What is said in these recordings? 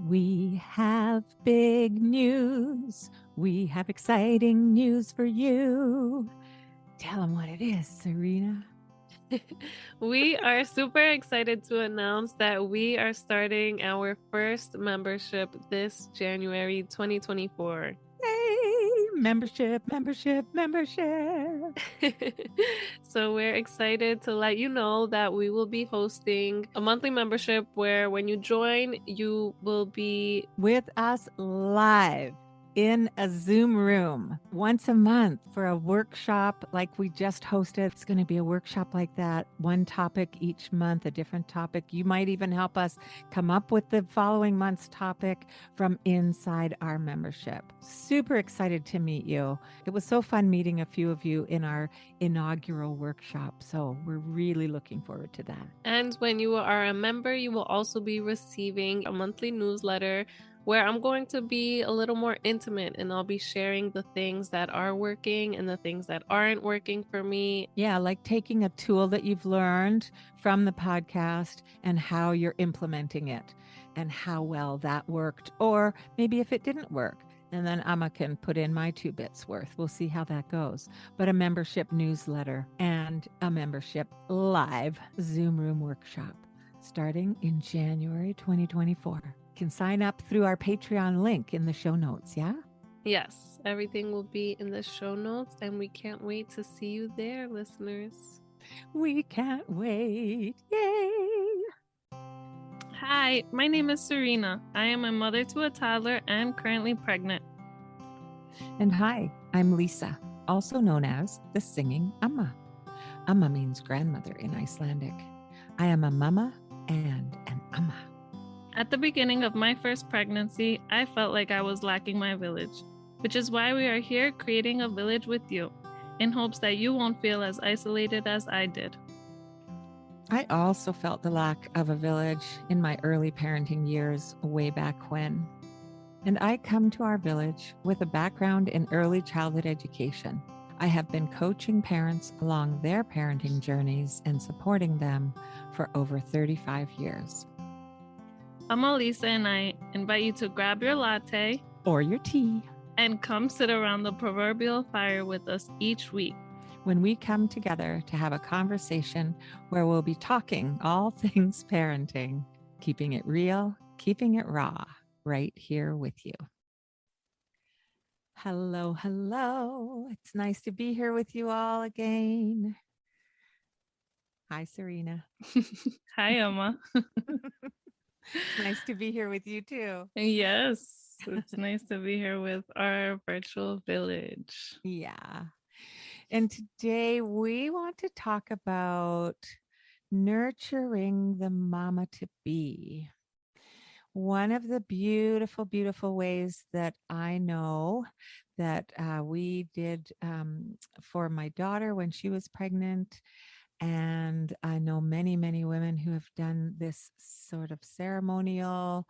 We have big news. We have exciting news for you. Tell them what it is, Serena. We are super excited to announce that we are starting our first membership this January 2024. Yay! Membership. So we're excited to let you know that we will be hosting a monthly membership where when you join, you will be With us live in a Zoom room once a month for a workshop like we just hosted. It's going to be a workshop like that, one topic each month, a different topic. You might even help us come up with the following month's topic from inside our membership. Super excited to meet you. It was so fun meeting a few of you in our inaugural workshop. So we're really looking forward to that. And when you are a member, you will also be receiving a monthly newsletter where I'm going to be a little more intimate and I'll be sharing the things that are working and the things that aren't working for me. Yeah, like taking a tool that you've learned from the podcast and how you're implementing it and how well that worked, or maybe if it didn't work. And then Amma can put in my 2 bits worth. We'll see how that goes. But a membership newsletter and a membership live Zoom room workshop starting in January 2024. Can sign up through our Patreon link in the show notes. Yeah. Yes, everything will be in the show notes, and we can't wait to see you there, listeners. We can't wait. Yay. Hi, my name is Serena. I am a mother to a toddler and currently pregnant. And hi, I'm Lisa, also known as the Singing Amma. Amma means grandmother in Icelandic. I am a mama and an Amma. At the beginning of my first pregnancy, I felt like I was lacking my village, which is why we are here creating a village with you, in hopes that you won't feel as isolated as I did. I also felt the lack of a village in my early parenting years way back when. And I come to our village with a background in early childhood education. I have been coaching parents along their parenting journeys and supporting them for over 35 years. Amma, Lisa, and I invite you to grab your latte Or your tea and come sit around the proverbial fire with us each week. when we come together to have a conversation where we'll be talking all things parenting, keeping it real, keeping it raw, right here with you. Hello, hello. It's nice to be here with you all again. Hi, Serena. Hi, Amma. It's nice to be here with you too. Yes, it's nice to be here with our virtual village. Yeah. And today we want to talk about nurturing the mama to be. One of the beautiful, beautiful ways that I know that we did for my daughter when she was pregnant. And I know many, many women who have done this sort of ceremonial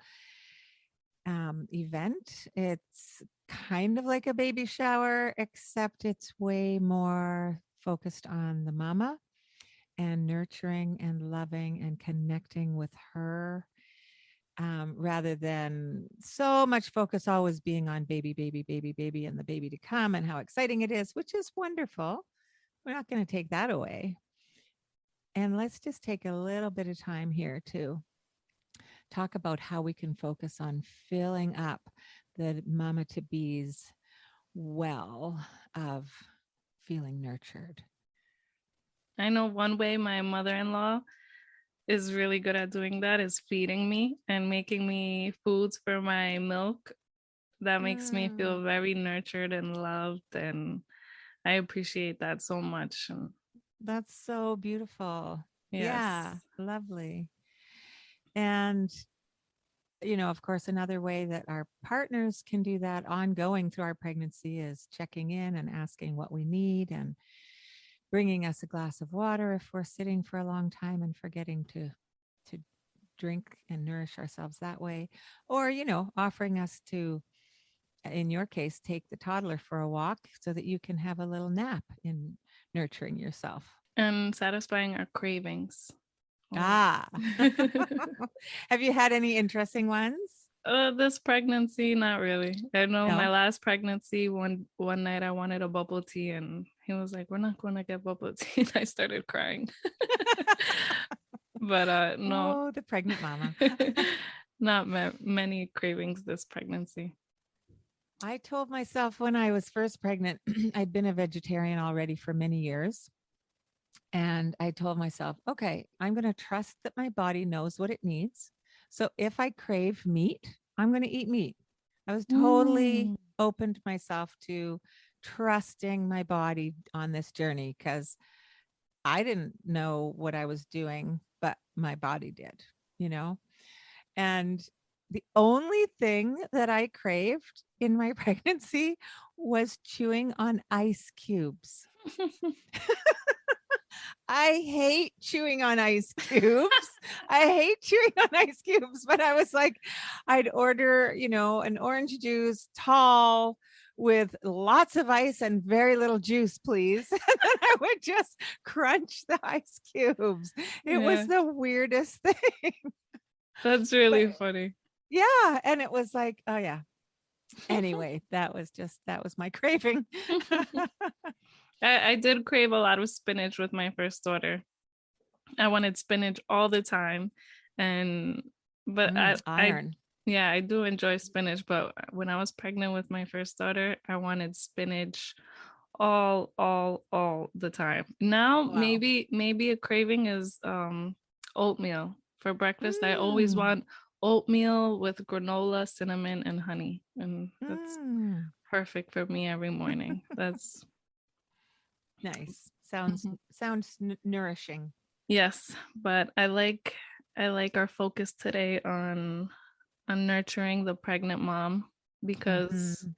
event. It's kind of like a baby shower, except it's way more focused on the mama and nurturing and loving and connecting with her, rather than so much focus always being on baby, baby, baby, baby, and the baby to come and how exciting it is, which is wonderful. We're not going to take that away. And let's just take a little bit of time here to talk about how we can focus on filling up the mama to be's well of feeling nurtured. I know one way my mother-in-law is really good at doing that is feeding me and making me foods for my milk. That makes me feel very nurtured and loved, and I appreciate that so much. That's so beautiful. Yes. Yeah, lovely. And, of course, another way that our partners can do that ongoing through our pregnancy is checking in and asking what we need and bringing us a glass of water if we're sitting for a long time and forgetting to drink and nourish ourselves that way, or offering us to, in your case, take the toddler for a walk so that you can have a little nap in nurturing yourself. And satisfying our cravings. Ah. Have you had any interesting ones? This pregnancy, not really. I know my No. last pregnancy, one night I wanted a bubble tea and he was like, "We're not going to get bubble tea." And I started crying. But no. Oh, the pregnant mama. Not many cravings this pregnancy. I told myself when I was first pregnant, I'd been a vegetarian already for many years. And I told myself, okay, I'm going to trust that my body knows what it needs. So if I crave meat, I'm going to eat meat. I was totally Mm, opened myself to trusting my body on this journey because I didn't know what I was doing, but my body did, you know? And the only thing that I craved in my pregnancy was chewing on ice cubes. I hate chewing on ice cubes. I hate chewing on ice cubes, but I was like, I'd order, an orange juice tall with lots of ice and very little juice, please. And then I would just crunch the ice cubes. It was yeah, the weirdest thing. that's But really funny. yeah. And it was like, oh, yeah. Anyway, that was my craving. I did crave a lot of spinach with my first daughter. I wanted spinach all the time. And but I Iron. yeah, I do enjoy spinach, but when I was pregnant with my first daughter, I wanted spinach all the time. Now Wow. maybe a craving is oatmeal. For breakfast, I always Mm, want oatmeal with granola, cinnamon, and honey. And that's mm. perfect for me every morning. That's Nice. Sounds Mhm. sounds nourishing. Yes, but I like our focus today on nurturing the pregnant mom because Mhm.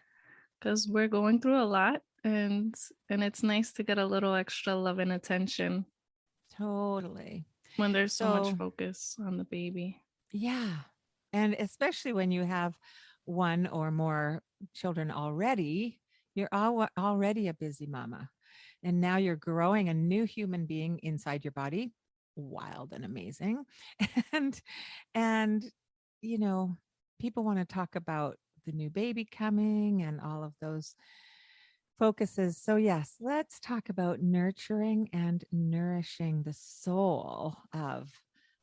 because we're going through a lot and it's nice to get a little extra love and attention Totally. when there's so much So, focus on the baby. yeah. And especially when you have one or more children already, you're already a busy mama. And now you're growing a new human being inside your body. Wild and amazing. And and you know, people want to talk about the new baby coming and all of those focuses. So, yes, let's talk about nurturing and nourishing the soul of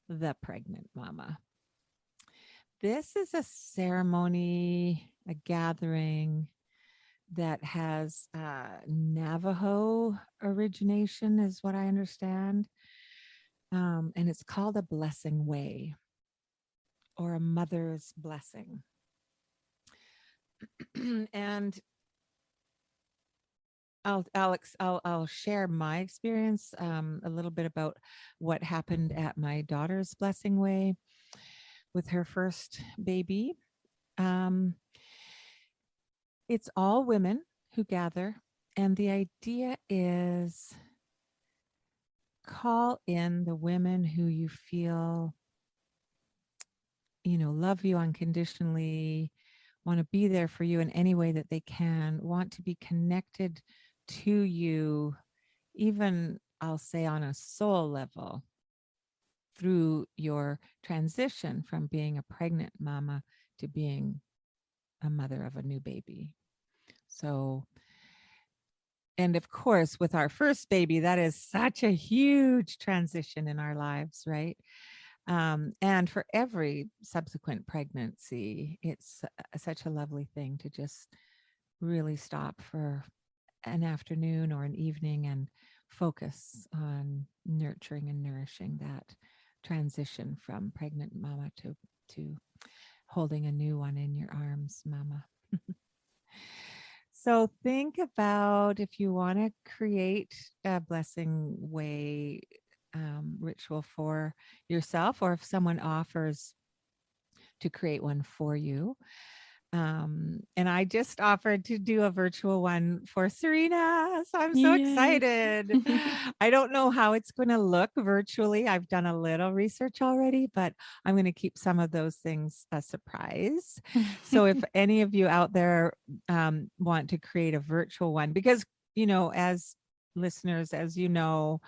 the pregnant mama. This is a ceremony, a gathering that has Navajo origination, is what I understand. And it's called a blessing way or a mother's blessing. And I'll share my experience a little bit about what happened at my daughter's blessing way with her first baby. Um, it's all women who gather, and the idea is call in the women who you feel, love you unconditionally, want to be there for you in any way that they can, want to be connected to you, even I'll say on a soul level, through your transition from being a pregnant mama to being a mother of a new baby. So, and of course, with our first baby, that is such a huge transition in our lives, right? And for every subsequent pregnancy, it's such a lovely thing to just really stop for an afternoon or an evening and focus on nurturing and nourishing that transition from pregnant mama to holding a new one in your arms, mama. So think about if you want to create a blessing way ritual for yourself, or if someone offers to create one for you. And I just offered to do a virtual one for Serena. So I'm so Yay. excited. I don't know how it's going to look virtually. I've done a little research already, but I'm going to keep some of those things a surprise. So if any of you out there want to create a virtual one, because, as listeners, as you know,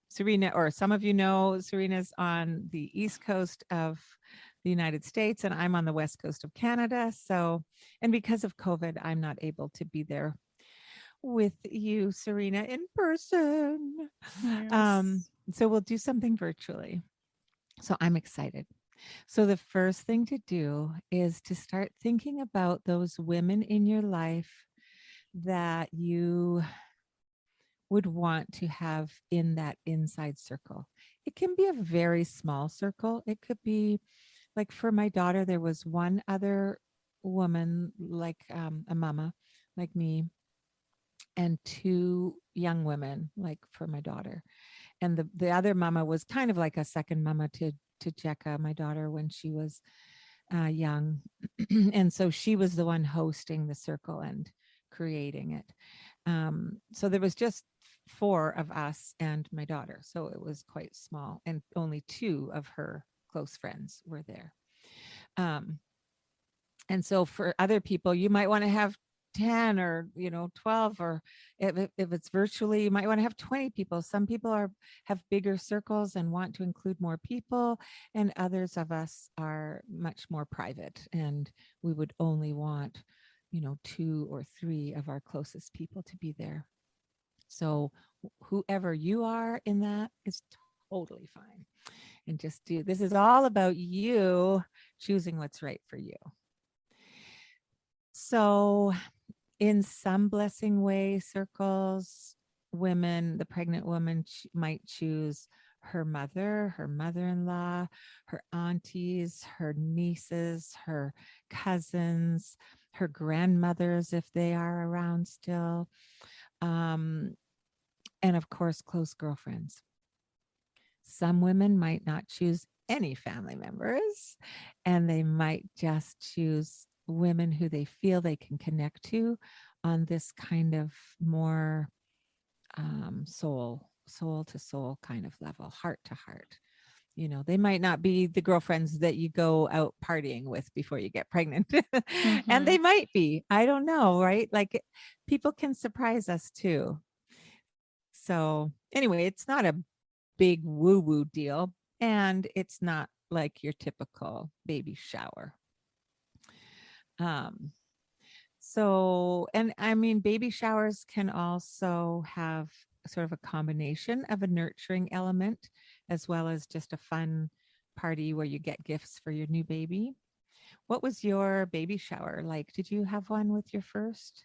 Serena, or some of Serena's on the East Coast of the United States and I'm on the west coast of Canada. So, and because of COVID, I'm not able to be there with you, Serena, in person. Yes. So we'll do something virtually. So I'm excited. So the first thing to do is to start thinking about those women in your life that you would want to have in that inside circle. It can be a very small circle. It could be like for my daughter, there was one other woman, like a mama, like me, and two young women, like for my daughter. And the other mama was kind of like a second mama to Jekka, my daughter, when she was young. And so she was the one hosting the circle and creating it. So there was just four of us and my daughter. So it was quite small, and only two of her close friends were there. Um, and so for other people, you might want to have 10 or 12, or if it's virtually, you might want to have 20 people. Some people have bigger circles and want to include more people, and others of us are much more private and we would only want two or three of our closest people to be there. So whoever you are in that is totally fine. And just do this is all about you choosing what's right for you. So in some blessing way circles, the pregnant woman might choose her mother, her mother-in-law, her aunties, her nieces, her cousins, her grandmothers, if they are around still, and of course, close girlfriends. Some women might not choose any family members, and they might just choose women who they feel they can connect to on this kind of more soul to soul kind of level, heart to heart. They might not be the girlfriends that you go out partying with before you get pregnant. And Mm-hmm. they might be, I don't know, right? Like people can surprise us too. So anyway, it's not a big woo woo deal. And it's not like your typical baby shower. Um, so, and I mean, baby showers can also have sort of a combination of a nurturing element as well as just a fun party where you get gifts for your new baby. What was your baby shower like? Did you have one with your first?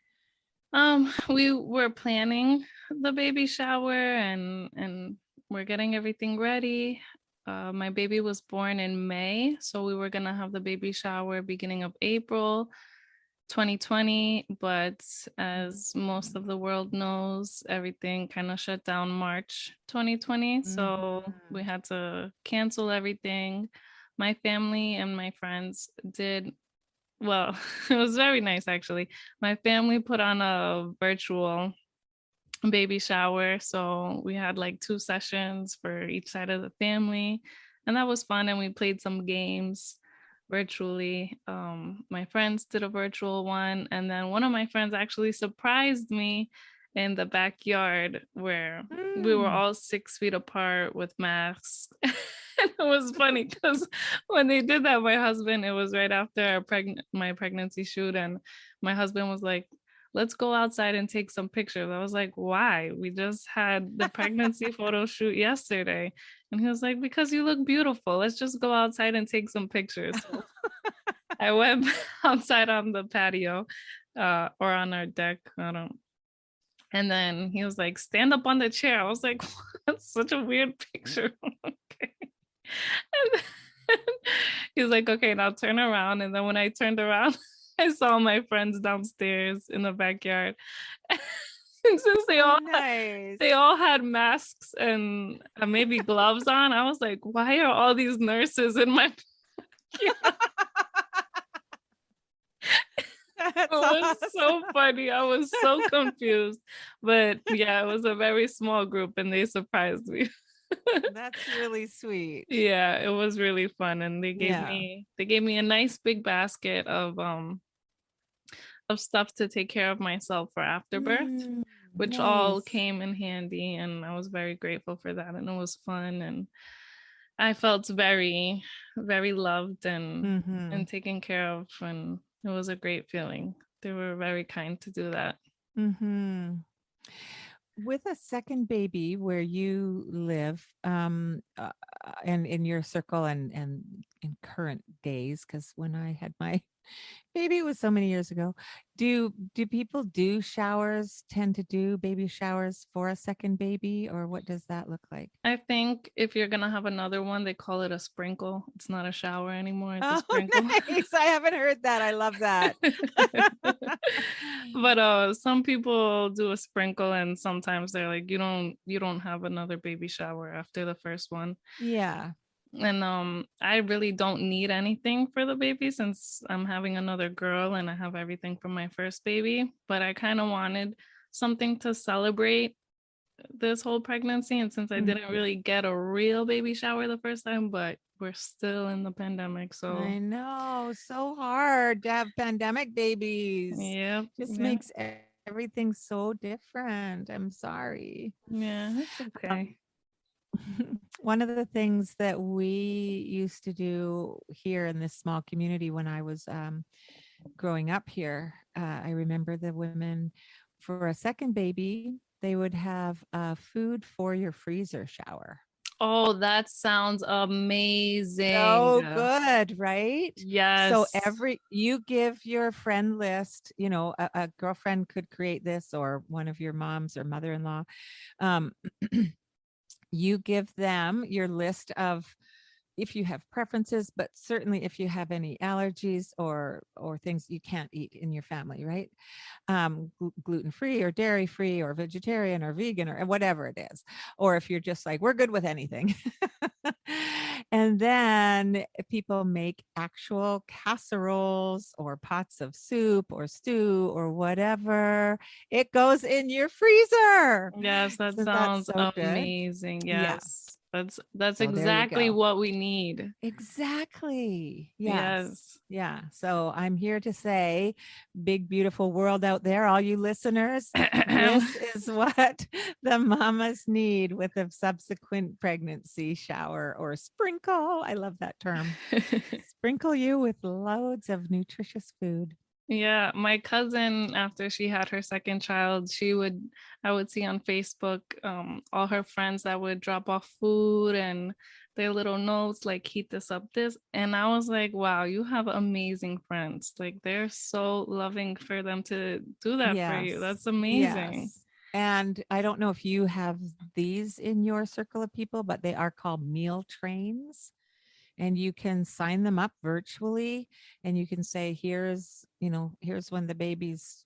We were planning the baby shower and we're getting everything ready. My baby was born in May, so we were gonna have the baby shower beginning of April 2020, but as most of the world knows, everything kind of shut down March 2020, so we Mm-hmm. had to cancel everything. My family and my friends did well. It was very nice actually. My family put on a virtual baby shower, so we had like two sessions for each side of the family, and that was fun, and we played some games virtually. My friends did a virtual one, and then one of my friends actually surprised me in the backyard where we were Mm. all 6 feet apart with masks. And it was funny because when they did that, my husband, it was right after my pregnancy shoot, and my husband was like, let's go outside and take some pictures. I was like, why? We just had the pregnancy photo shoot yesterday. And he was like, because you look beautiful. Let's just go outside and take some pictures. So I went outside on the patio or on our deck. I don't. And then he was like, stand up on the chair. I was like, that's such a weird picture. Okay. And then he was like, okay, now turn around. And then when I turned around, I saw my friends downstairs in the backyard. And since Oh, nice. they all had masks and maybe gloves on, I was like, why are all these nurses in my backyard? It That's was so awesome. funny. I was so confused. But yeah, it was a very small group and they surprised me. That's really sweet. Yeah, it was really fun. And Yeah. they gave me a nice big basket of stuff to take care of myself for afterbirth, which all Nice. came in handy. And I was very grateful for that. And it was fun. And I felt very, very loved Mm-hmm. and taken care of, and it was a great feeling. They were very kind to do that. Mm-hmm. With a second baby where you live, and in your circle and in current days, because when I had my baby it was so many years ago. Do people do showers, tend to do baby showers for a second baby, or what does that look like? I think if you're gonna have another one, they call it a sprinkle. It's not a shower anymore, it's a Oh, sprinkle. nice. I haven't heard that. I love that. But some people do a sprinkle, and sometimes they're like, you don't have another baby shower after the first one. Yeah. And I really don't need anything for the baby since I'm having another girl and I have everything from my first baby, but I kind of wanted something to celebrate this whole pregnancy, and since I Mhm. didn't really get a real baby shower the first time, but we're still in the pandemic, so I know, so hard to have pandemic babies. yeah, Just yeah, makes everything so different. I'm sorry. yeah, it's Um, okay. one of the things that we used to do here in this small community when I was growing up here, I remember the women for a second baby, they would have food for your freezer shower. Oh, that sounds amazing. So good, right? So Yes. every you give your friend list, a girlfriend could create this or one of your moms or mother-in-law. Um, you give them your list of if you have preferences, but certainly if you have any allergies or things you can't eat in your family, right? Gluten free or dairy free or vegetarian or vegan or whatever it is. Or if you're just like, we're good with anything. And then people make actual casseroles or pots of soup or stew or whatever. It goes in your freezer. Yes, that So that's sounds so good. amazing. Yeah. Yes. That's So there you exactly go. what we need. Exactly. Yes. Yes. Yeah. So I'm here to say, big, beautiful world out there, all you listeners, this is what the mamas need with a subsequent pregnancy shower or sprinkle. I love that term. Sprinkle you with loads of nutritious food. Yeah, my cousin, after she had her second child, I would see on Facebook, all her friends that would drop off food and their little notes like heat this up this. And I was like, wow, you have amazing friends. Like they're so loving for them to do that for you. Yes. That's amazing. Yes. And I don't know if you have these in your circle of people, but they are called meal trains. And you can sign them up virtually and you can say here's when the baby's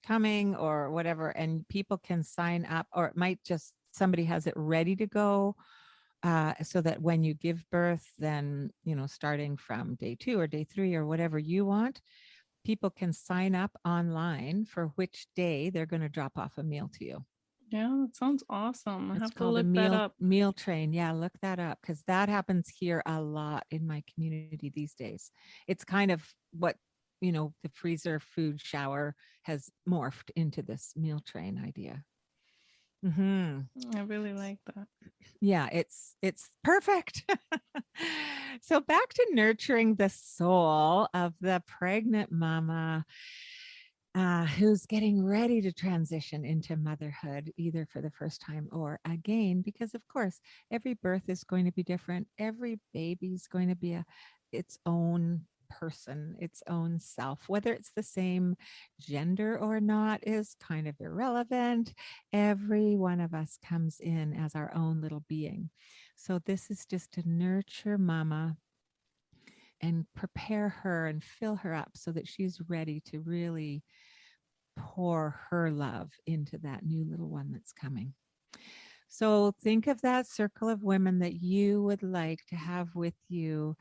coming or whatever, and people can sign up, or it might just somebody has it ready to go, so that when you give birth, then starting from day 2 or day 3 or whatever you want, people can sign up online for which day they're going to drop off a meal to you. Yeah, that sounds awesome. I It's have to called a look that meal up. meal train. Yeah, look that up because that happens here a lot in my community these days. It's kind of what the freezer food shower has morphed into this meal train idea. Hmm. I really like that. Yeah, it's perfect. So back to nurturing the soul of the pregnant mama, who's getting ready to transition into motherhood, either for the first time or again, because of course, every birth is going to be different. Every baby is going to be its own person, its own self. Whether it's the same gender or not is kind of irrelevant. Every one of us comes in as our own little being. So this is just to nurture mama and prepare her and fill her up so that she's ready to really pour her love into that new little one that's coming. So think of that circle of women that you would like to have with you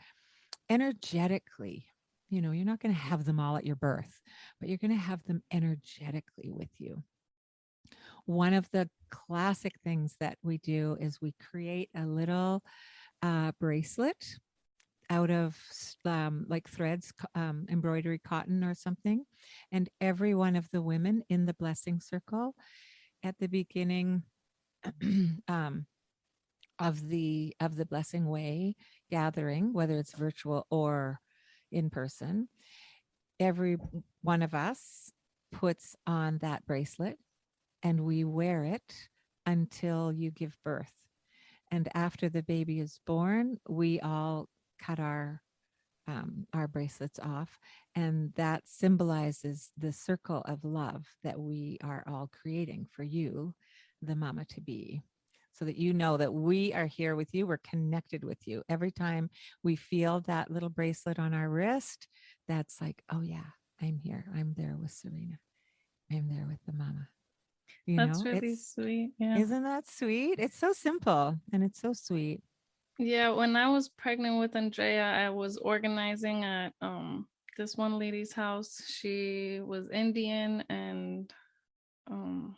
energetically. You're not going to have them all at your birth, but you're going to have them energetically with you. One of the classic things that we do is we create a little bracelet out of like threads, embroidery cotton or something. And every one of the women in the blessing circle at the beginning um, of the Blessing Way gathering, whether it's virtual or in person, every one of us puts on that bracelet and we wear it until you give birth. And after the baby is born, we all cut our bracelets off, and that symbolizes the circle of love that we are all creating for you, the mama to be, so that you know that we are here with you. We're connected with you. Every time we feel that little bracelet on our wrist, that's like, oh yeah, I'm here. I'm there with Serena. I'm there with the mama. That's really It's sweet. Yeah. isn't that sweet? It's so simple and it's so sweet. Yeah, when I was pregnant with Andrea, I was organizing at this one lady's house. She was Indian, and um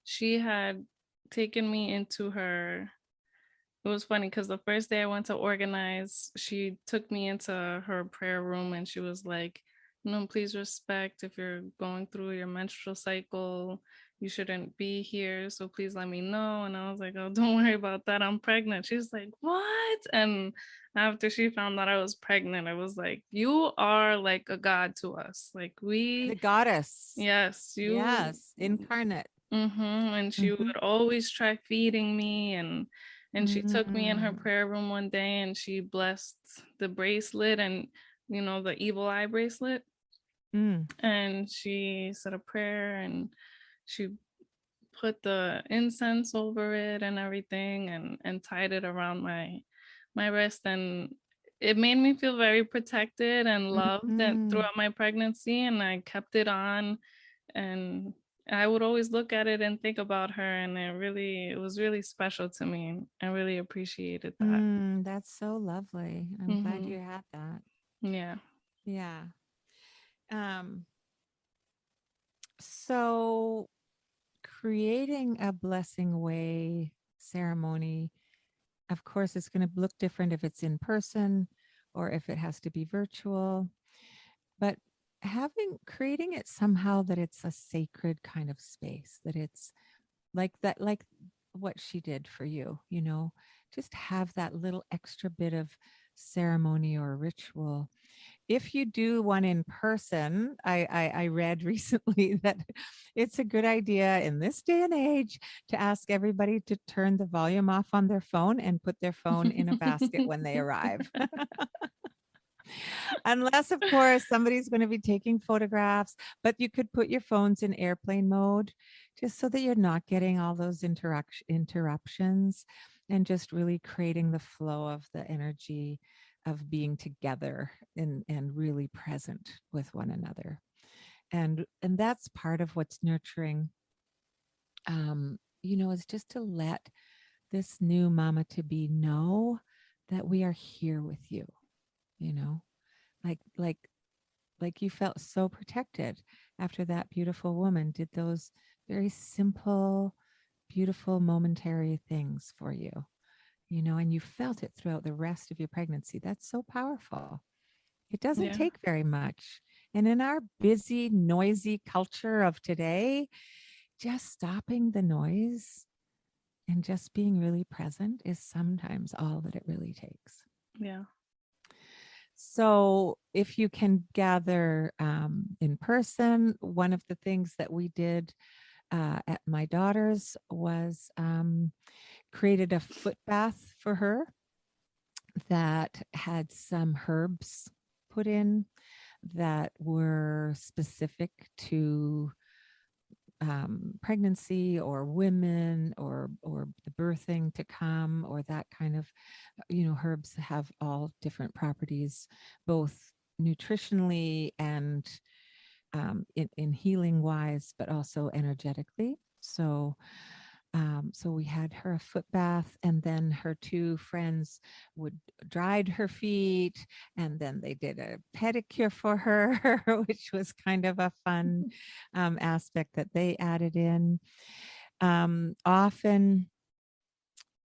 she had taken me into her. It was funny because the first day I went to organize, she took me into her prayer room and she was like, no, please respect if you're going through your menstrual cycle, you shouldn't be here. So please let me know. And I was like, oh, don't worry about that. I'm pregnant. She's like, what? And after she found out I was pregnant, I was like, you are like a god to us. Like, The we, goddess. yes, you. Yes, incarnate. And she Mm-hmm. would always try feeding me, and she took me in her Mm, prayer room one day and she blessed the bracelet, and the evil eye bracelet, mm, and she said a prayer, and she put the incense over it and everything, and tied it around my wrist, and it made me feel very protected and loved and mm, throughout my pregnancy, and I kept it on, and I would always look at it and think about her, and it was really special to me. I really appreciated that. that's so lovely. I'm glad Hmm. you had that. Yeah. Yeah. Um, so creating a blessing way ceremony, of course, it's going to look different if it's in person or if it has to be virtual, but creating it somehow that it's a sacred kind of space, that it's like that, like what she did for you, just have that little extra bit of ceremony or ritual. If you do one in person, I read recently that it's a good idea in this day and age to ask everybody to turn the volume off on their phone and put their phone in a basket when they arrive. Unless, of course, somebody's going to be taking photographs, but you could put your phones in airplane mode just so that you're not getting all those interruptions, and just really creating the flow of the energy of being together and really present with one another. And that's part of what's nurturing, is just to let this new mama to be know that we are here with you, you know, like like like you felt so protected after that beautiful woman did those very simple, beautiful, momentary things for you, and you felt it throughout the rest of your pregnancy. That's so powerful. It doesn't Yeah. take very much. And in our busy, noisy culture of today, just stopping the noise and just being really present is sometimes all that it really takes. Yeah. So, if you can gather in person, one of the things that we did at my daughter's was created a foot bath for her that had some herbs put in that were specific to pregnancy or women or the birthing to come, or that kind of, herbs have all different properties, both nutritionally and in healing wise, but also energetically. So we had her a foot bath, and then her two friends would dried her feet, and then they did a pedicure for her, which was kind of a fun aspect that they added in. Often,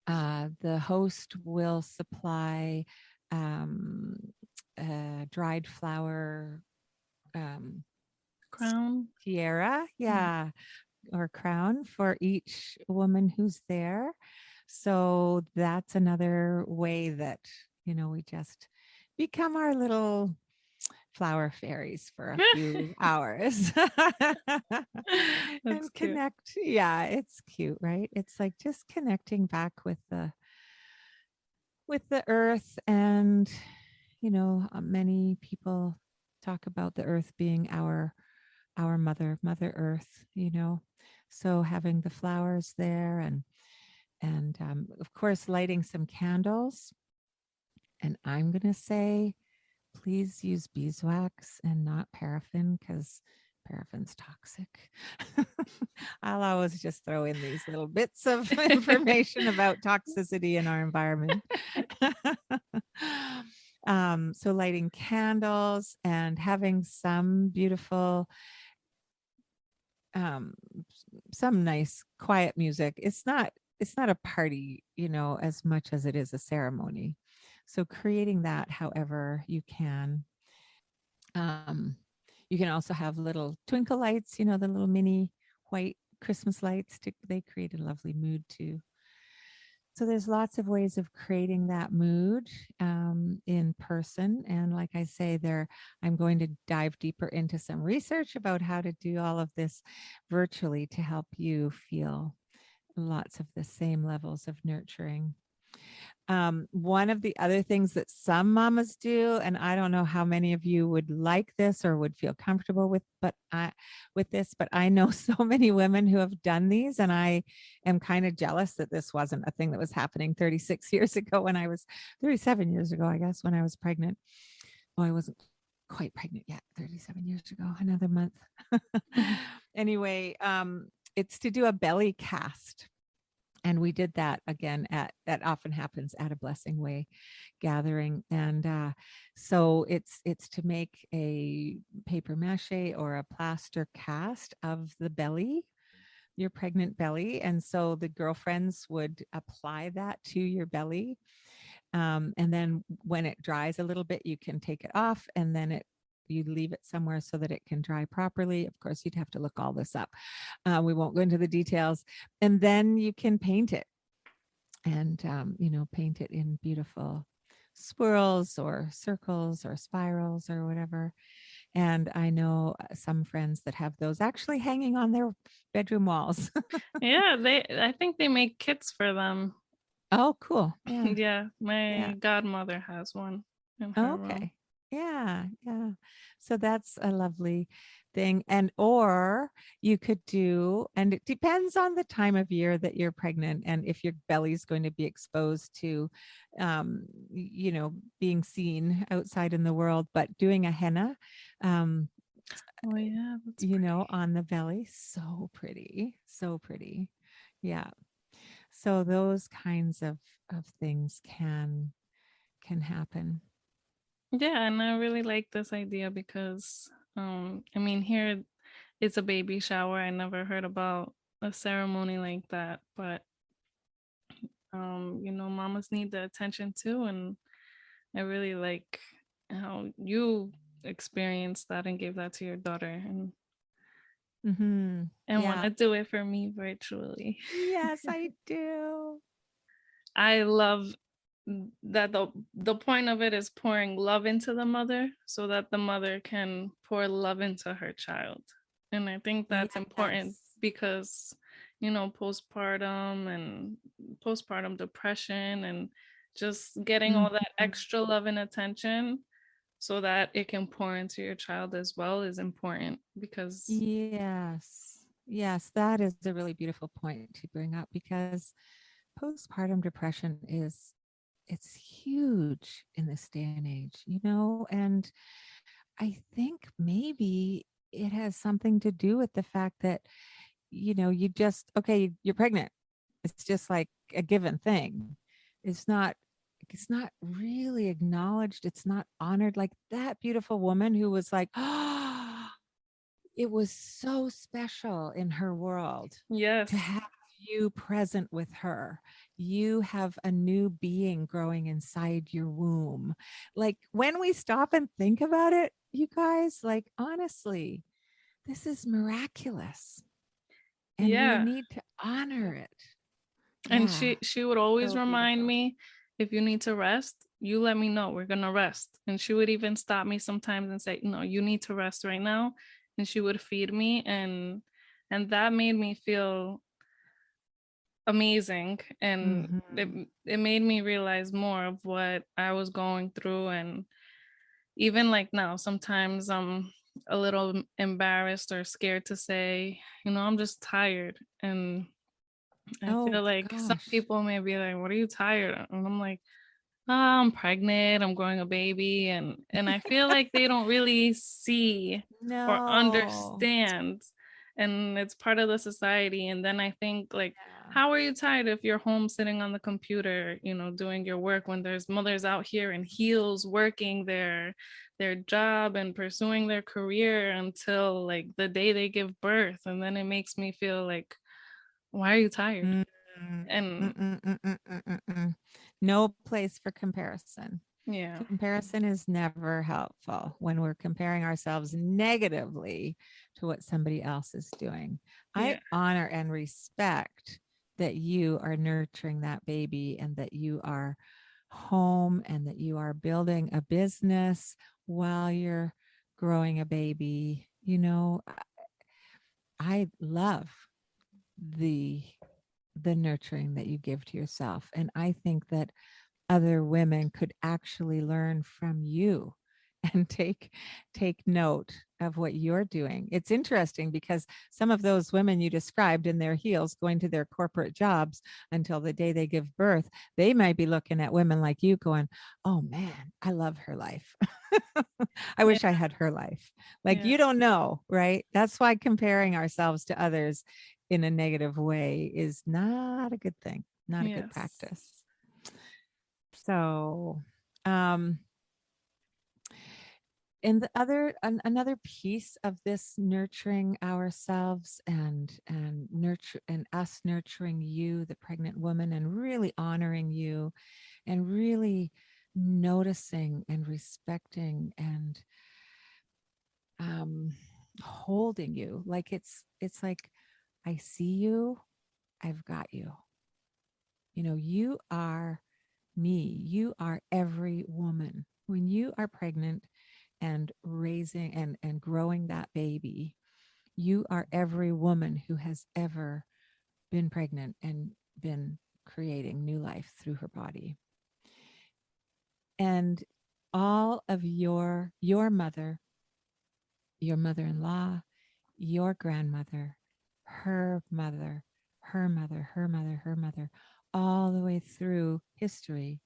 the host will supply um, dried flower um, Crown. tiara, Yeah. yeah, or crown for each woman who's there. So that's another way that, we just become our little flower fairies for a few hours That's and cute. connect. Yeah, it's cute, right? It's like just connecting back with the earth. And many people talk about the earth being our mother earth. So having the flowers there, and of course lighting some candles. And I'm going to say, please use beeswax and not paraffin, because paraffin's toxic. I'll always just throw in these little bits of information about toxicity in our environment. So lighting candles and having some beautiful, um, some nice quiet music. It's not a party, as much as it is a ceremony. So creating that however you can. Um, you can also have little twinkle lights, the little mini white Christmas lights. They create a lovely mood too. So there's lots of ways of creating that mood in person. And like I say, I'm going to dive deeper into some research about how to do all of this virtually to help you feel lots of the same levels of nurturing. One of the other things that some mamas do, and I don't know how many of you would like this or would feel comfortable with this, but I know so many women who have done these, and I am kind of jealous that this wasn't a thing that was happening 36 years ago, when I was 37 years ago, I guess, when I was pregnant. Oh, I wasn't quite pregnant yet, 37 years ago, another month. Anyway, it's to do a belly cast. And we did that again that often happens at a Blessing Way gathering. And so it's to make a paper mache or a plaster cast of the belly, your pregnant belly. And so the girlfriends would apply that to your belly, and then when it dries a little bit, you can take it off, and then you leave it somewhere so that it can dry properly. Of course, you'd have to look all this up. We won't go into the details. And then you can paint it, and paint it in beautiful swirls or circles or spirals or whatever. And I know some friends that have those actually hanging on their bedroom walls. Yeah, I think they make kits for them. Oh, cool. Yeah. Yeah, Yeah. my godmother has one in her room. Okay. Yeah, yeah. So that's a lovely thing. And or you could do, and it depends on the time of year that you're pregnant and if your belly's going to be exposed to being seen outside in the world, but doing a henna, um, Oh yeah, that's pretty. on the belly, so pretty. So pretty. Yeah. So those kinds of things can happen. Yeah, and I really like this idea because I mean here it's a baby shower. I never heard about a ceremony like that, but mamas need the attention too, and I really like how you experienced that and gave that to your daughter Hmm. and want Yeah. to do it for me virtually. Yes, I do. I love that the point of it is pouring love into the mother so that the mother can pour love into her child. And I think that's important Yes. because postpartum depression and just getting all that Mhm. extra love and attention so that it can pour into your child as well is important because Yes. Yes, that is a really beautiful point to bring up, because postpartum depression it's huge in this day and age, and I think maybe it has something to do with the fact that, you just, okay, you're pregnant. It's just like a given thing. It's not it's not really acknowledged. It's not honored, like that beautiful woman who was like, oh, it was so special in her world to yes, have you present with her. You have a new being growing inside your womb. Like when we stop and think about it, you guys, like honestly, this is miraculous and we yeah. need to honor it. And Yeah. she would always So remind beautiful. me, if you need to rest, you let me know. We're gonna rest. And she would even stop me sometimes and say, no, you need to rest right now. And she would feed me, and that made me feel amazing. And Mhm. it made me realize more of what I was going through. And even like now, sometimes I'm a little embarrassed or scared to say, I'm just tired. And I Oh feel like some gosh. people may be like, "What are you tired of?" And I'm like, "Oh, I'm pregnant. I'm growing a baby," and I feel like they don't really see or No. understand, and it's part of the society. And then I think like, Yeah. how are you tired if you're home sitting on the computer, doing your work, when there's mothers out here in heels working their job and pursuing their career until like the day they give birth, and then it makes me feel like, why are you tired? Mm, mm, And mm. No place for comparison. yeah. Comparison is never helpful when we're comparing ourselves negatively to what somebody else is doing. I Yeah. honor and respect that you are nurturing that baby and that you are home and that you are building a business while you're growing a baby. I love the nurturing that you give to yourself, and I think that other women could actually learn from you and take note of what you're doing. It's interesting because some of those women you described in their heels going to their corporate jobs until the day they give birth, they might be looking at women like you going, "Oh man, I love her life. I Yeah. wish I had her life." Like, Yeah. you don't know, right? That's why comparing ourselves to others in a negative way is not a good thing, not a good Yes. practice. So, um, and another piece of this nurturing ourselves and nurture and us nurturing you, the pregnant woman, and really honoring you and really noticing and respecting and um, holding you like it's like, I see you, I've got you. You are me. You are every woman. When you are pregnant and raising and growing that baby, you are every woman who has ever been pregnant and been creating new life through her body. And all of your mother-in-law, your grandmother, her mother, her mother, her mother, her mother, all the way through history,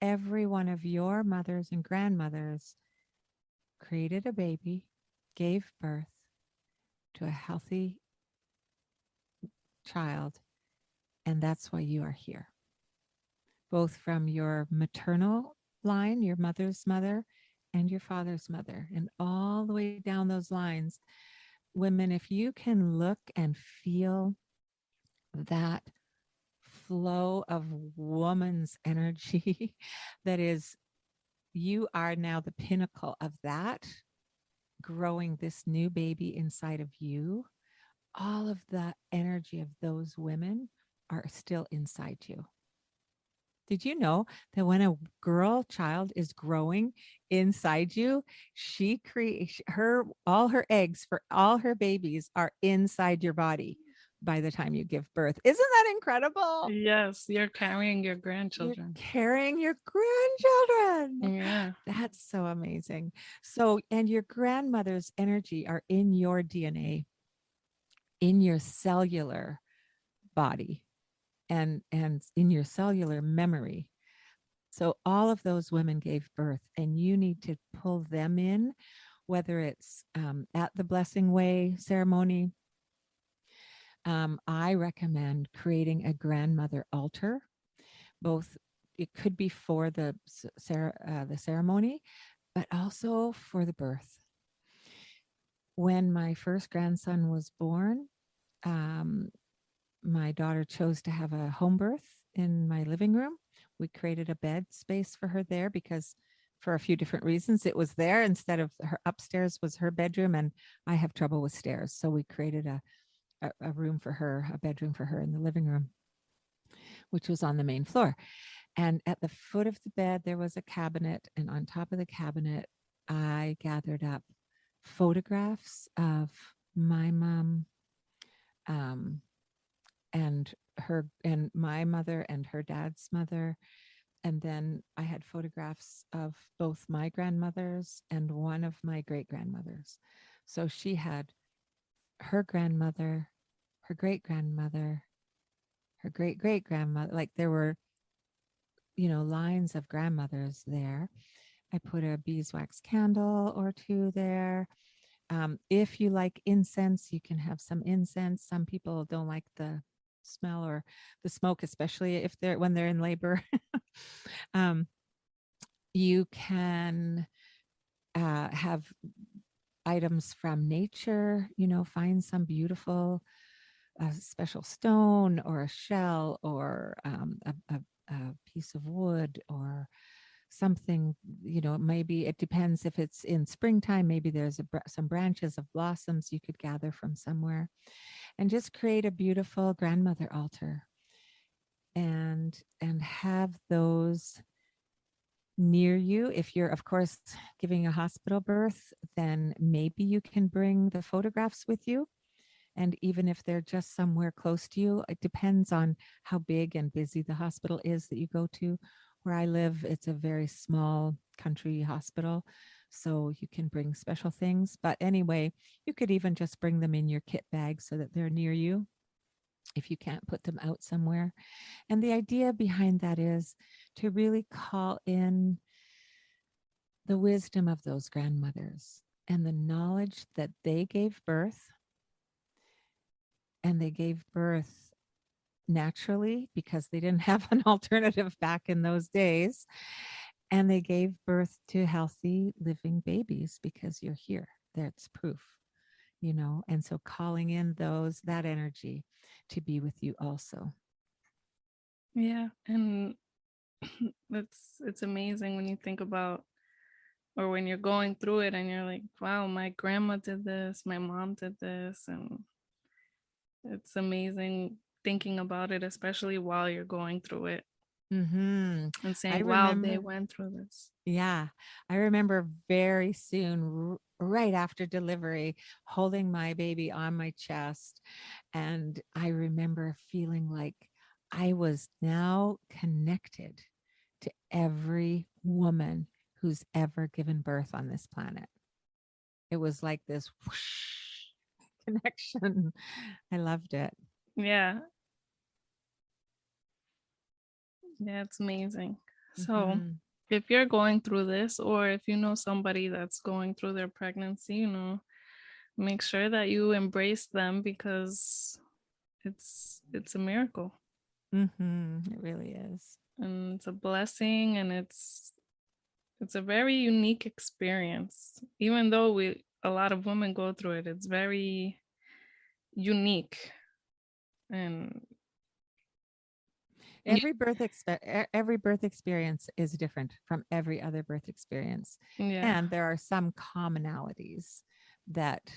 every one of your mothers and grandmothers created a baby, gave birth to a healthy child, and that's why you are here. Both from your maternal line, your mother's mother, and your father's mother, and all the way down those lines. Women, if you can look and feel that flow of woman's energy, that is, you are now the pinnacle of that, growing this new baby inside of you. All of the energy of those women are still inside you. Did you know that when a girl child is growing inside you, she creates her all her eggs for all her babies are inside your body by the time you give birth. Isn't that incredible? Yes. You're carrying your You're grandchildren. carrying your grandchildren. Yeah. That's so amazing. So, and your grandmother's energy are in your DNA, in your cellular body, and in your cellular memory. So all of those women gave birth, and you need to pull them in, whether it's at the Blessing Way ceremony. I recommend creating a grandmother altar. Both, it could be for the ceremony, but also for the birth. When my first grandson was born, um, my daughter chose to have a home birth in my living room. We created a bed space for her there because, for a few different reasons, it was there instead of her upstairs was her bedroom, and I have trouble with stairs. So we created a room for her, a bedroom for her in the living room. which was on the main floor. And at the foot of the bed, there was a cabinet. And on top of the cabinet, I gathered up photographs of my mom, and my mother and her dad's mother. And then I had photographs of both my grandmothers and one of my great grandmothers. So she had her grandmother, her great grandmother, her great great grandmother. Like there were, lines of grandmothers there. I put a beeswax candle or two there. If you like incense, you can have some incense. Some people don't like the smell or the smoke, especially when they're in labor. You can have items from nature, find some beautiful special stone or a shell or a piece of wood or something, maybe it depends if it's in springtime, maybe there's some branches of blossoms you could gather from somewhere and just create a beautiful grandmother altar and have those near you. If you're, of course, giving a hospital birth, then maybe you can bring the photographs with you. And even if they're just somewhere close to you, it depends on how big and busy the hospital is that you go to. Where I live, it's a very small country hospital, so you can bring special things. But anyway, you could even just bring them in your kit bag so that they're near you if you can't put them out somewhere. And the idea behind that is to really call in the wisdom of those grandmothers and the knowledge that they gave birth, and they gave birth naturally because they didn't have an alternative back in those days. And they gave birth to healthy living babies because you're here. That's proof, and so calling in that energy to be with you also. Yeah. And it's amazing when you think about, or when you're going through it and you're like, wow, my grandma did this, my mom did this. And it's amazing thinking about it, especially while you're going through it Mm-hmm. and I saying, wow, they remember, went through this. yeah, I remember very soon, right after delivery, holding my baby on my chest. And I remember feeling like I was now connected to every woman who's ever given birth on this planet. It was like this whoosh connection. I loved it. Yeah. Yeah, it's amazing. So Mm-hmm. if you're going through this, or if you know somebody that's going through their pregnancy, make sure that you embrace them, because it's a miracle Mm-hmm. It really is. and it's a blessing, and it's a very unique experience. Even though a lot of women go through it, it's very unique. And Every birth experience is different from every other birth experience, yeah. and there are some commonalities that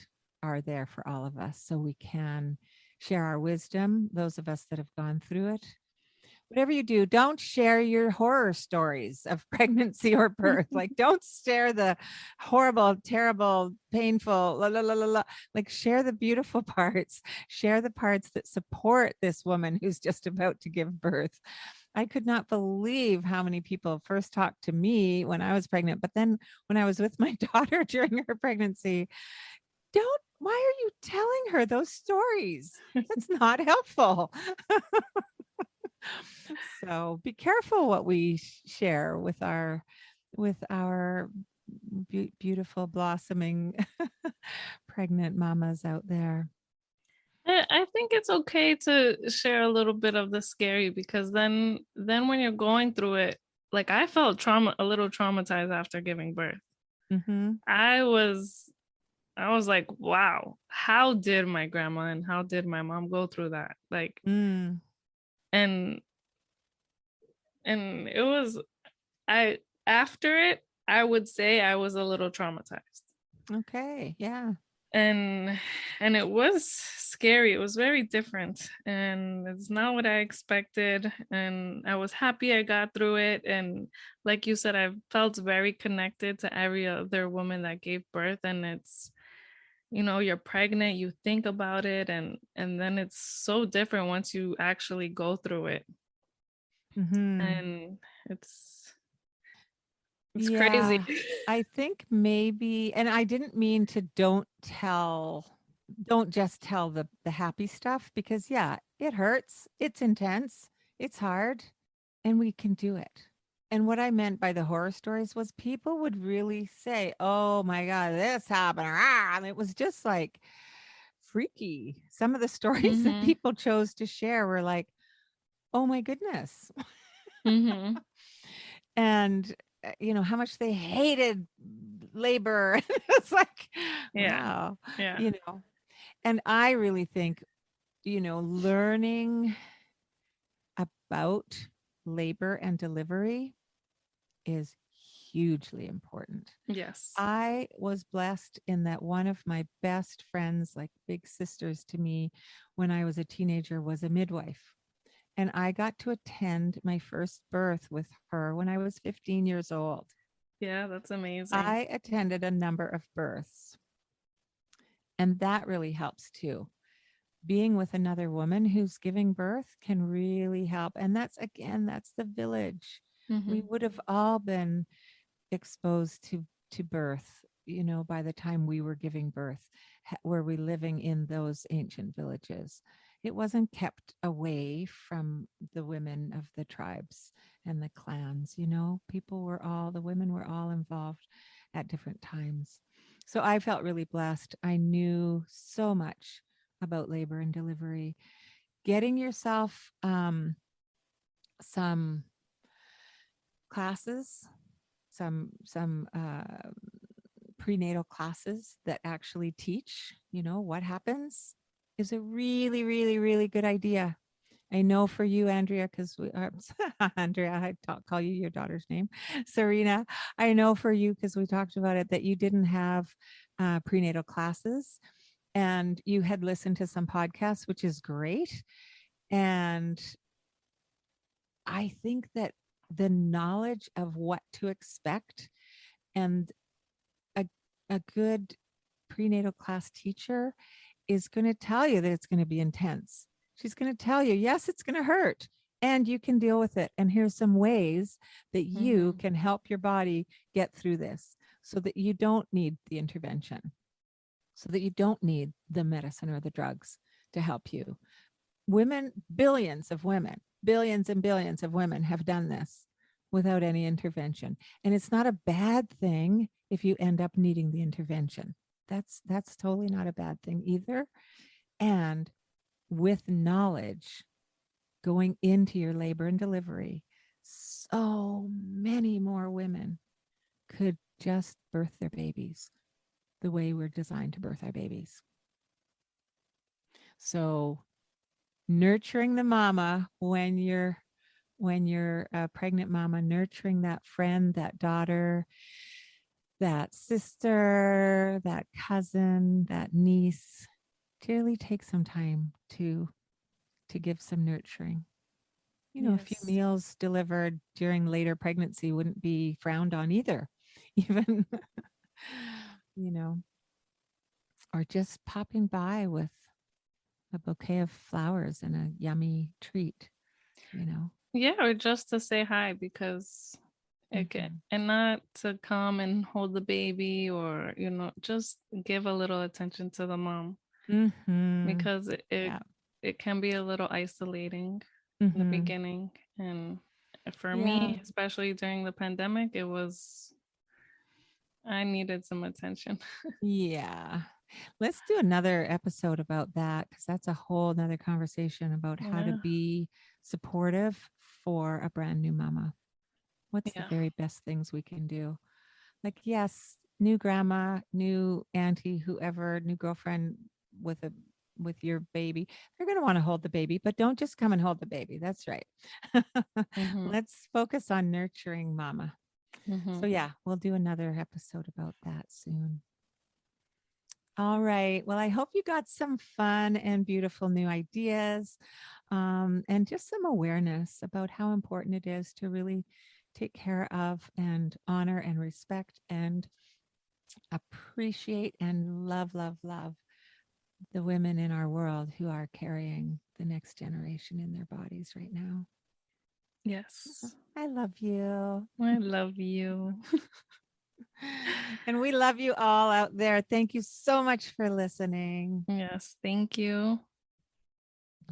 are there for all of us, so we can share our wisdom, those of us that have gone through it. Whatever you do, don't share your horror stories of pregnancy or birth. Like, don't share the horrible, terrible, painful, la, la, la, la, la. Like, share the beautiful parts, share the parts that support this woman who's just about to give birth. I could not believe how many people first talked to me when I was pregnant, but then when I was with my daughter during her pregnancy, why are you telling her those stories? That's not helpful. So be careful what we share with our beautiful blossoming pregnant mamas out there. I think it's okay to share a little bit of the scary, because then when you're going through it, like I felt a little traumatized after giving birth. Mm-hmm. I was like, wow, how did my grandma and how did my mom go through that? Like, Mm. and it was, I after it, I would say I was a little traumatized. Okay. Yeah. And it was scary. It was very different, and it's not what I expected. And I was happy I got through it. And like you said, I felt very connected to every other woman that gave birth. And it's, you're pregnant, you think about it, and then it's so different once you actually go through it. Hmm. And it's crazy. Yeah, I think maybe, and I didn't mean to don't just tell the happy stuff because yeah, it hurts, it's intense, it's hard, and we can do it. And what I meant by the horror stories was people would really say, "Oh my God, this happened," and it was just like freaky. Some of the stories that Mhm. people chose to share were like, "Oh my goodness," Mhm. and how much they hated labor. It's like, Yeah. wow, Yeah. you know. And I really think, learning about labor and delivery is hugely important. Yes. I was blessed in that one of my best friends, like big sisters to me when I was a teenager, was a midwife. And I got to attend my first birth with her when I was 15 years old. Yeah, that's amazing. I attended a number of births, and that really helps too. Being with another woman who's giving birth can really help. And that's, again, that's the village. We Mhm. would have all been exposed to birth, by the time we were giving birth. Were we living in those ancient villages? It wasn't kept away from the women of the tribes and the clans. The women were all involved at different times. So I felt really blessed. I knew so much about labor and delivery. Getting yourself some classes, some prenatal classes that actually teach, what happens, is a really, really, really good idea. I know for you, Andrea, because Andrea, call you your daughter's name, Serena. I know for you, because we talked about it, that you didn't have prenatal classes and you had listened to some podcasts, which is great. And I think that the knowledge of what to expect and a, a good prenatal class teacher is going to tell you that it's going to be intense. She's going to tell you, yes, it's going to hurt and you can deal with it. And here's some ways that you Mhm. can help your body get through this so that you don't need the intervention, so that you don't need the medicine or the drugs to help you. Women, billions and billions of women have done this without any intervention. And it's not a bad thing if you end up needing the intervention. That's totally not a bad thing either. And with knowledge going into your labor and delivery, so many more women could just birth their babies the way we're designed to birth our babies. So nurturing the mama when you're a pregnant mama, nurturing that friend, that daughter, that sister, that cousin, that niece, to really take some time to give some nurturing. A few Yes. meals delivered during later pregnancy wouldn't be frowned on either. Even, you know, or just popping by with a bouquet of flowers and a yummy treat. Yeah, or just to say hi, because Hmm. and not to come and hold the baby, or just give a little attention to the mom, Hmm. because Yeah. it can be a little isolating in the Hmm. beginning. And for Yeah. me, especially during the pandemic, I needed some attention. Yeah. Let's do another episode about that because that's a whole nother conversation about how to Yeah. be supportive for a brand new mama. What's the Yeah. very best things we can do? Like, yes, new grandma, new auntie, whoever, new girlfriend with a with your baby, they're going to want to hold the baby, but don't just come and hold the baby. That's right. Mhm. Let's focus on nurturing mama. So Mhm. yeah, we'll do another episode about that soon. All right. Well, I hope you got some fun and beautiful new ideas, and just some awareness about how important it is to really take care of and honor and respect and appreciate and love, love, love the women in our world who are carrying the next generation in their bodies right now. Yes. I love you. I love you. And we love you all out there. Thank you so much for listening. Yes. Thank you.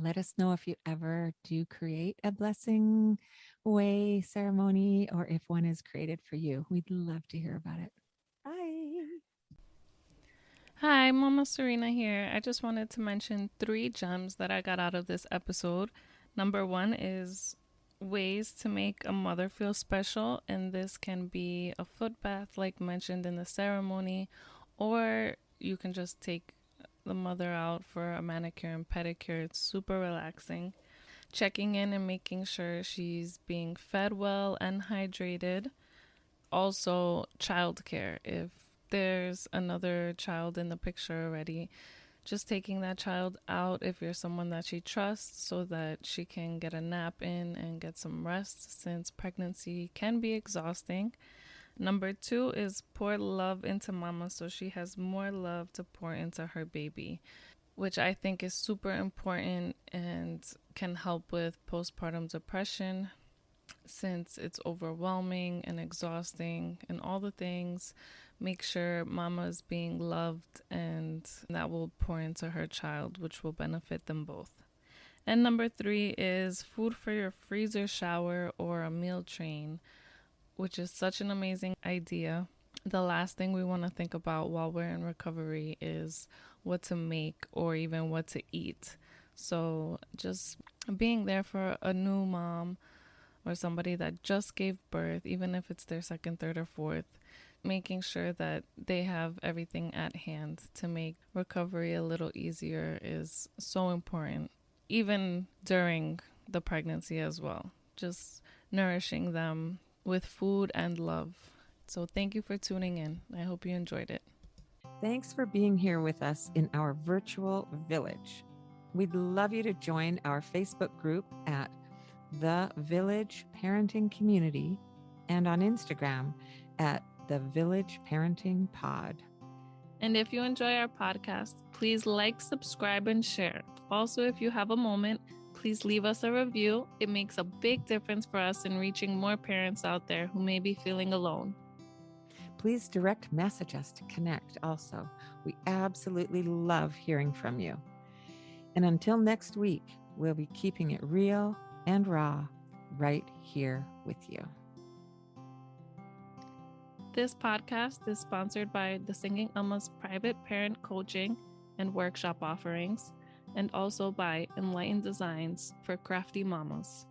Let us know if you ever do create a blessing way ceremony or if one is created for you. We'd love to hear about it. Bye. Hi, Mama Serena here. I just wanted to mention 3 gems that I got out of this episode. Number 1 is ways to make a mother feel special, and this can be a foot bath, like mentioned in the ceremony, or you can just take the mother out for a manicure and pedicure. It's super relaxing. Checking in and making sure she's being fed well and hydrated. Also, childcare. If there's another child in the picture already, just taking that child out if you're someone that she trusts so that she can get a nap in and get some rest, since pregnancy can be exhausting. Number 2 is pour love into mama so she has more love to pour into her baby, which I think is super important and can help with postpartum depression, since it's overwhelming and exhausting and all the things. Make sure mama is being loved, and that will pour into her child, which will benefit them both. And number 3 is food for your freezer shower or a meal train, which is such an amazing idea. The last thing we want to think about while we're in recovery is what to make or even what to eat. So just being there for a new mom or somebody that just gave birth, even if it's their second, third, or fourth, making sure that they have everything at hand to make recovery a little easier is so important, even during the pregnancy as well. Just nourishing them with food and love. So thank you for tuning in. I hope you enjoyed it. Thanks for being here with us in our virtual village. We'd love you to join our Facebook group at The Village Parenting Community and on Instagram at The Village Parenting Pod. And if you enjoy our podcast, please like, subscribe, and share. Also, if you have a moment, please leave us a review. It makes a big difference for us in reaching more parents out there who may be feeling alone. Please direct message us to connect also. We absolutely love hearing from you. And until next week, we'll be keeping it real and raw right here with you. This podcast is sponsored by the Singing Alma's private parent coaching and workshop offerings, and also by Enlightened Designs for Crafty Mamas.